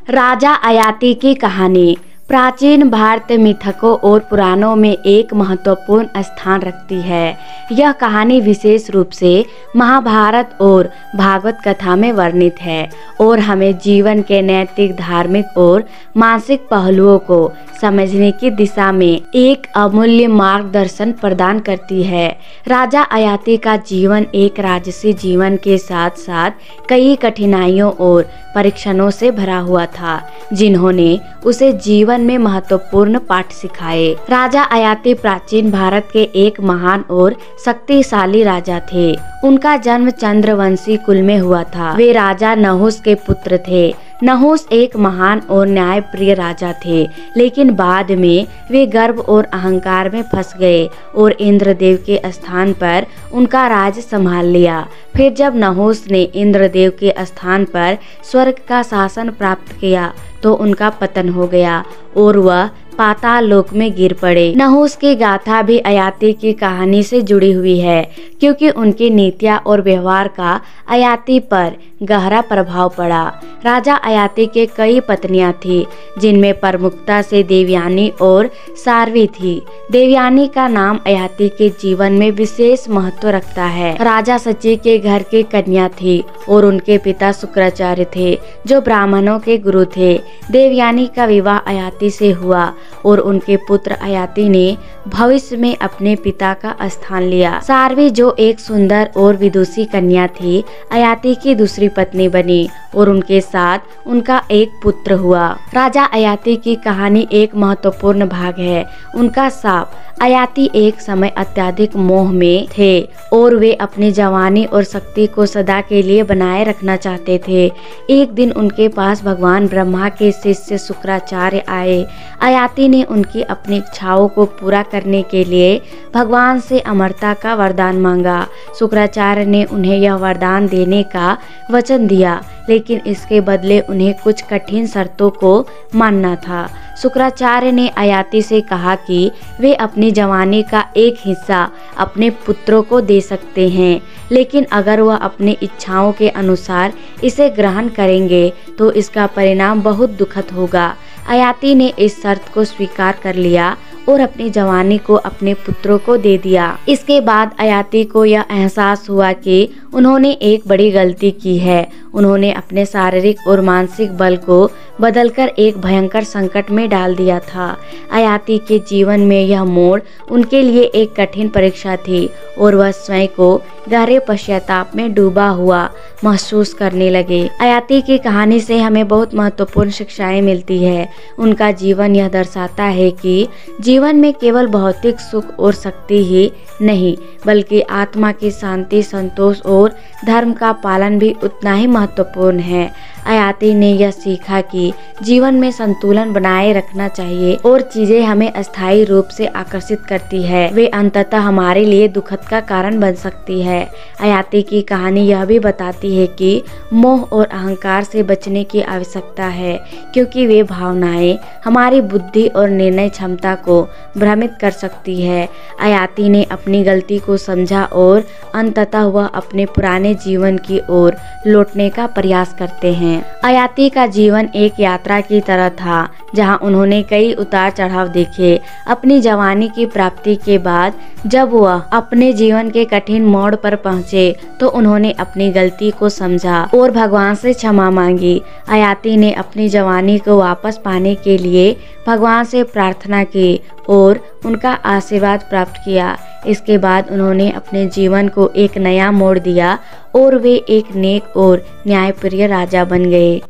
राजा अयाती की कहानी प्राचीन भारतीय मिथकों और पुराणों में एक महत्वपूर्ण स्थान रखती है। यह कहानी विशेष रूप से महाभारत और भागवत कथा में वर्णित है और हमें जीवन के नैतिक, धार्मिक और मानसिक पहलुओं को समझने की दिशा में एक अमूल्य मार्गदर्शन प्रदान करती है। राजा अयाती का जीवन एक राजसी जीवन के साथ साथ कई कठिनाइयों और परीक्षणों से भरा हुआ था, जिन्होंने उसे जीवन में महत्वपूर्ण पाठ सिखाए। राजा अयाती प्राचीन भारत के एक महान और शक्तिशाली राजा थे। उनका जन्म चंद्रवंशी कुल में हुआ था। वे राजा नहुस के पुत्र थे। नहुस एक महान और न्यायप्रिय राजा थे, लेकिन बाद में वे गर्व और अहंकार में फंस गए और इंद्रदेव के स्थान पर उनका राज संभाल लिया। फिर जब नहुस ने इंद्रदेव के स्थान पर स्वर्ग का शासन प्राप्त किया तो उनका पतन हो गया और वह पाताल लोक में गिर पड़े। नहुस की गाथा भी अयाती की कहानी से जुड़ी हुई है, क्योंकि उनकी नीतियाँ और व्यवहार का अयाती पर गहरा प्रभाव पड़ा। राजा अयाती के कई पत्नियां थीं, जिनमें प्रमुखता से देवयानी और साध्वी थी। देवयानी का नाम अयाती के जीवन में विशेष महत्व रखता है। राजा सची के घर की कन्या थी और उनके पिता शुक्राचार्य थे, जो ब्राह्मणों के गुरु थे। देवयानी का विवाह अयाती से हुआ और उनके पुत्र अयाती ने भविष्य में अपने पिता का स्थान लिया। साध्वी, जो एक सुंदर और विदुषी कन्या थी, अयाती की दूसरी पत्नी बनी और उनके साथ उनका एक पुत्र हुआ। राजा अयाती की कहानी एक महत्वपूर्ण भाग है उनका शाप। अयाती एक समय अत्यधिक मोह में थे और वे अपनी जवानी और शक्ति को सदा के लिए बनाए रखना चाहते थे। एक दिन उनके पास भगवान ब्रह्मा के शिष्य शुक्राचार्य आए। अयाती ने उनकी अपनी इच्छाओं को पूरा करने के लिए भगवान से अमरता का वरदान मांगा। शुक्राचार्य ने उन्हें यह वरदान देने का वचन दिया, लेकिन इसके बदले उन्हें कुछ कठिन शर्तों को मानना था। शुक्राचार्य ने अयाती से कहा कि वे अपनी जवानी का एक हिस्सा अपने पुत्रों को दे सकते हैं, लेकिन अगर वह अपनी इच्छाओं के अनुसार इसे ग्रहण करेंगे तो इसका परिणाम बहुत दुखद होगा। अयाती ने इस शर्त को स्वीकार कर लिया और अपनी जवानी को अपने पुत्रों को दे दिया। इसके बाद अयाती को यह एहसास हुआ कि उन्होंने एक बड़ी गलती की है। उन्होंने अपने शारीरिक और मानसिक बल को बदलकर एक भयंकर संकट में डाल दिया था। अयाती के जीवन में यह मोड़ उनके लिए एक कठिन परीक्षा थी और वह स्वयं को गहरे पश्चाताप में डूबा हुआ महसूस करने लगे। अयाती की कहानी से हमें बहुत महत्वपूर्ण शिक्षाएं मिलती है। उनका जीवन यह दर्शाता है कि जीवन में केवल भौतिक सुख और शक्ति ही नहीं, बल्कि आत्मा की शांति, संतोष और धर्म का पालन भी उतना ही महत्वपूर्ण है। अयाती ने यह सीखा कि जीवन में संतुलन बनाए रखना चाहिए और चीजें हमें अस्थायी रूप से आकर्षित करती है, वे अंततः हमारे लिए दुखद का कारण बन सकती है। अयाती की कहानी यह भी बताती है कि मोह और अहंकार से बचने की आवश्यकता है, क्योंकि वे भावनाएं हमारी बुद्धि और निर्णय क्षमता को भ्रमित कर सकती है। अयाती ने अपनी गलती को समझा और अंततः वह अपने पुराने जीवन की ओर लौटने का प्रयास करते हैं। अयाती का जीवन एक यात्रा की तरह था, जहां उन्होंने कई उतार चढ़ाव देखे। अपनी जवानी की प्राप्ति के बाद जब वह अपने जीवन के कठिन मोड़ पर पहुंचे तो उन्होंने अपनी गलती को समझा और भगवान से क्षमा मांगी। अयाती ने अपनी जवानी को वापस पाने के लिए भगवान से प्रार्थना की और उनका आशीर्वाद प्राप्त किया। इसके बाद उन्होंने अपने जीवन को एक नया मोड़ दिया और वे एक नेक और न्यायप्रिय राजा बन गए।